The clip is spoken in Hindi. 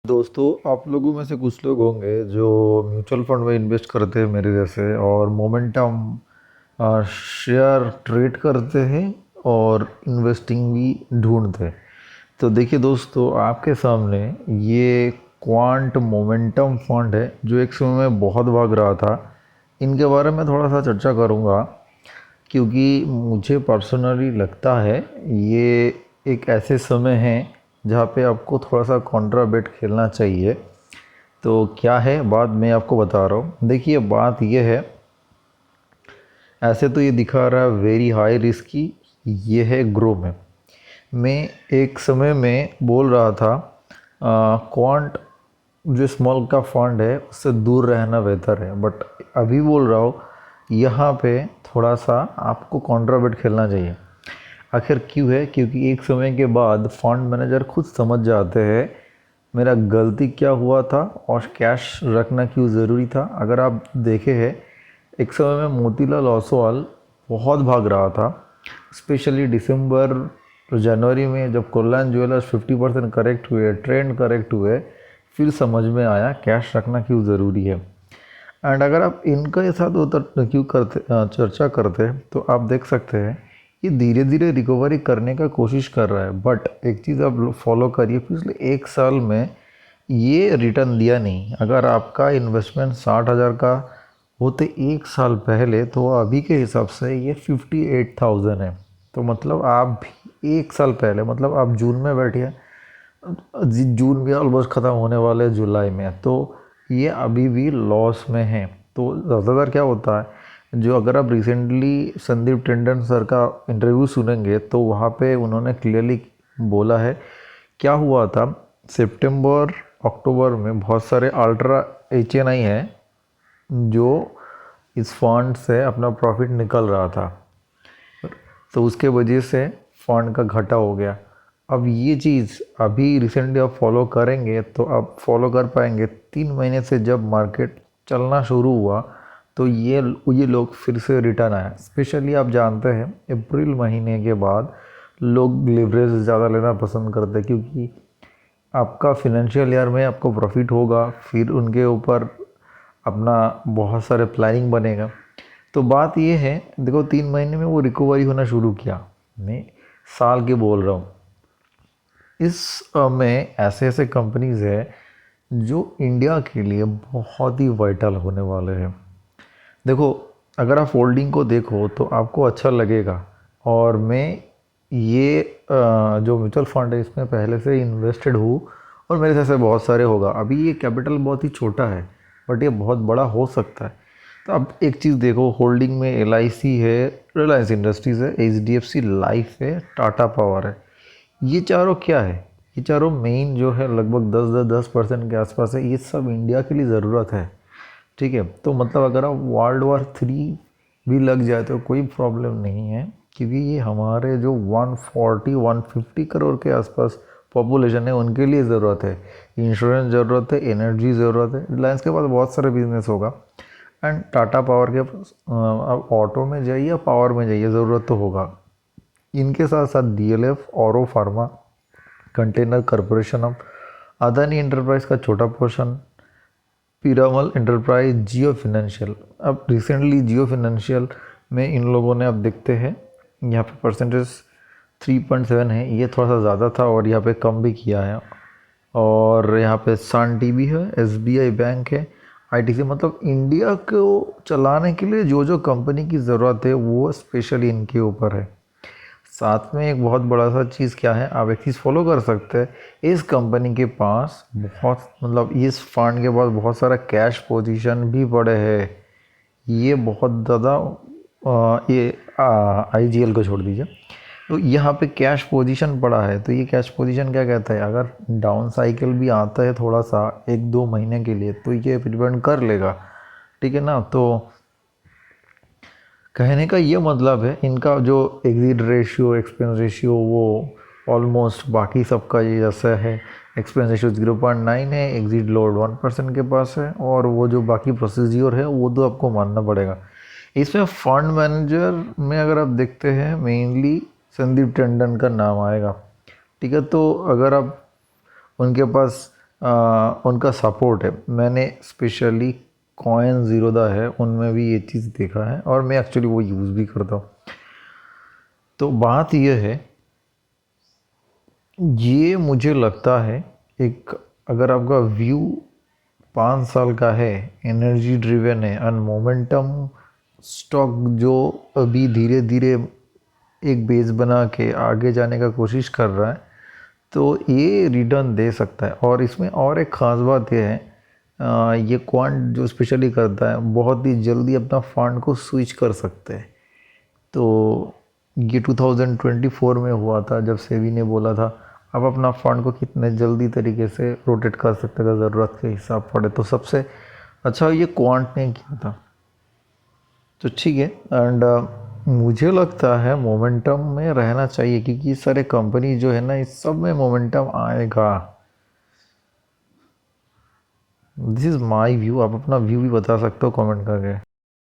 दोस्तों, आप लोगों में से कुछ लोग होंगे जो म्यूचुअल फंड में इन्वेस्ट करते हैं मेरे जैसे, और मोमेंटम शेयर ट्रेड करते हैं और इन्वेस्टिंग भी ढूंढते हैं। तो देखिए दोस्तों, आपके सामने ये क्वांट मोमेंटम फंड है जो एक समय में बहुत भाग रहा था। इनके बारे में थोड़ा सा चर्चा करूँगा क्योंकि मुझे पर्सनली लगता है ये एक ऐसे समय है जहाँ पे आपको थोड़ा सा कॉन्ट्रा बेट खेलना चाहिए। तो क्या है बात, मैं आपको बता रहा हूँ। देखिए, बात ये है, ऐसे तो ये दिखा रहा है वेरी हाई रिस्की, ये है ग्रो में। मैं एक समय में बोल रहा था क्वांट जो स्मॉल का फंड है उससे दूर रहना बेहतर है, बट अभी बोल रहा हूँ यहाँ पे थोड़ा सा आपको कॉन्ट्रा बेट खेलना चाहिए। आखिर क्यों है? क्योंकि एक समय के बाद फंड मैनेजर खुद समझ जाते हैं मेरा गलती क्या हुआ था और कैश रखना क्यों ज़रूरी था। अगर आप देखे हैं, एक समय में मोतीलाल ओसवाल बहुत भाग रहा था, स्पेशली दिसंबर जनवरी में जब कल्याण ज्वेलर्स 50% करेक्ट हुए, ट्रेंड करेक्ट हुए, फिर समझ में आया कैश रखना क्यों ज़रूरी है। एंड अगर आप इनके साथ उतर क्यों करते चर्चा करते हैं तो आप देख सकते हैं ये धीरे धीरे रिकवरी करने का कोशिश कर रहा है। बट एक चीज़ आप फॉलो करिए, पिछले एक साल में ये रिटर्न दिया नहीं। अगर आपका इन्वेस्टमेंट 60,000 का होते एक साल पहले, तो अभी के हिसाब से ये 58,000 है। तो मतलब आप भी एक साल पहले, मतलब आप जून में बैठिए, जून भी ऑलमोस्ट ख़त्म होने वाले हैं जुलाई में, तो ये अभी भी लॉस में है। तो ज़्यादातर क्या होता है, जो अगर आप रिसेंटली संदीप टेंडन सर का इंटरव्यू सुनेंगे तो वहाँ पे उन्होंने क्लियरली बोला है क्या हुआ था। सितंबर अक्टूबर में बहुत सारे अल्ट्रा HNI हैं जो इस फंड से अपना प्रॉफिट निकल रहा था, तो उसके वजह से फंड का घाटा हो गया। अब ये चीज़ अभी रिसेंटली आप फॉलो करेंगे तो आप फॉलो कर पाएंगे। 3 महीने से जब मार्केट चलना शुरू हुआ तो ये लोग फिर से रिटर्न आया। स्पेशली आप जानते हैं अप्रैल महीने के बाद लोग लिवरेज ज़्यादा लेना पसंद करते हैं, क्योंकि आपका फिनेंशियल ईयर में आपको प्रॉफिट होगा, फिर उनके ऊपर अपना बहुत सारे प्लानिंग बनेगा। तो बात ये है, देखो 3 महीने में वो रिकवरी होना शुरू किया। मैं साल के बोल रहा हूँ। इस में ऐसे ऐसे कंपनीज है जो इंडिया के लिए बहुत ही वाइटल होने वाले हैं। देखो, अगर आप होल्डिंग को देखो तो आपको अच्छा लगेगा। और मैं ये जो म्यूचुअल फंड है इसमें पहले से इन्वेस्टेड हूँ, और मेरे जैसे बहुत सारे होगा। अभी ये कैपिटल बहुत ही छोटा है, बट ये बहुत बड़ा हो सकता है। तो अब एक चीज़ देखो, होल्डिंग में LIC है, रिलायंस इंडस्ट्रीज़ है, HDFC लाइफ है, टाटा पावर है। ये चारों क्या है? ये चारों मेन जो है लगभग 10% के आसपास है। ये सब इंडिया के लिए ज़रूरत है, ठीक है। तो मतलब अगर आप वर्ल्ड वॉर 3 भी लग जाए तो कोई प्रॉब्लम नहीं है, क्योंकि ये हमारे जो 140-150 करोड़ के आसपास पॉपुलेशन है उनके लिए ज़रूरत है। इंश्योरेंस ज़रूरत है, एनर्जी ज़रूरत है। रिलायंस के पास बहुत सारे बिजनेस होगा, एंड टाटा पावर के पास आप ऑटो में जाइए, पावर में जाइए, ज़रूरत तो होगा। इनके साथ साथ DLF, औरो pharma, container corporation of Adani enterprise का छोटा पोर्शन, पीरामल एंटरप्राइज, जियो फिनेंशियल। अब रिसेंटली जियो फिनेंशियल में इन लोगों ने, अब देखते हैं यहाँ पे परसेंटेज 3.7 है, ये थोड़ा सा ज़्यादा था और यहाँ पे कम भी किया है। और यहाँ पे सन टीवी है, SBI बैंक है, ITC। मतलब इंडिया को चलाने के लिए जो जो कंपनी की ज़रूरत है वो स्पेशली इनके ऊपर है। साथ में एक बहुत बड़ा सा चीज़ क्या है, आप एक चीज़ फॉलो कर सकते हैं। इस कंपनी के पास बहुत, मतलब इस फंड के पास बहुत सारा कैश पोजीशन भी पड़े हैं। ये बहुत ज़्यादा ये IGL को छोड़ दीजिए, तो यहाँ पे कैश पोजीशन पड़ा है। तो ये कैश पोजीशन क्या कहता है, अगर डाउन साइकिल भी आता है थोड़ा सा 1-2 महीने के लिए तो ये प्रिवेंट कर लेगा, ठीक है ना। तो कहने का ये मतलब है, इनका जो एग्जिट रेशियो, एक्सपेंस रेशियो, वो ऑलमोस्ट बाकी सबका ये जैसा है। एक्सपेंस रेशियो 0.9 है, एग्जिट लोड 1% के पास है, और वो जो बाकी प्रोसीजर है वो तो आपको मानना पड़ेगा। इसमें फंड मैनेजर में अगर आप देखते हैं मेनली संदीप टंडन का नाम आएगा, ठीक है। तो अगर आप उनके पास उनका सपोर्ट है। मैंने स्पेशली कॉइन ज़ीरोदा है उनमें भी ये चीज़ देखा है और मैं एक्चुअली वो यूज़ भी करता हूँ। तो बात यह है, ये मुझे लगता है एक, अगर आपका व्यू 5 साल का है, एनर्जी ड्रिवन है एंड मोमेंटम स्टॉक जो अभी धीरे धीरे एक बेस बना के आगे जाने का कोशिश कर रहा है, तो ये रिटर्न दे सकता है। और इसमें और एक ख़ास बात यह है, ये क्वांट जो स्पेशली करता है बहुत ही जल्दी अपना फंड को स्विच कर सकते हैं। तो ये 2024 में हुआ था जब सेबी ने बोला था आप अपना फंड को कितने जल्दी तरीके से रोटेट कर सकते हैं अगर ज़रूरत के हिसाब पड़े। तो सबसे अच्छा ये क्वांट ने किया था। तो ठीक है, एंड मुझे लगता है मोमेंटम में रहना चाहिए क्योंकि सारे कंपनी जो है ना इस सब में मोमेंटम आएगा। This is my view. आप अपना व्यू भी बता सकते हो कमेंट करके।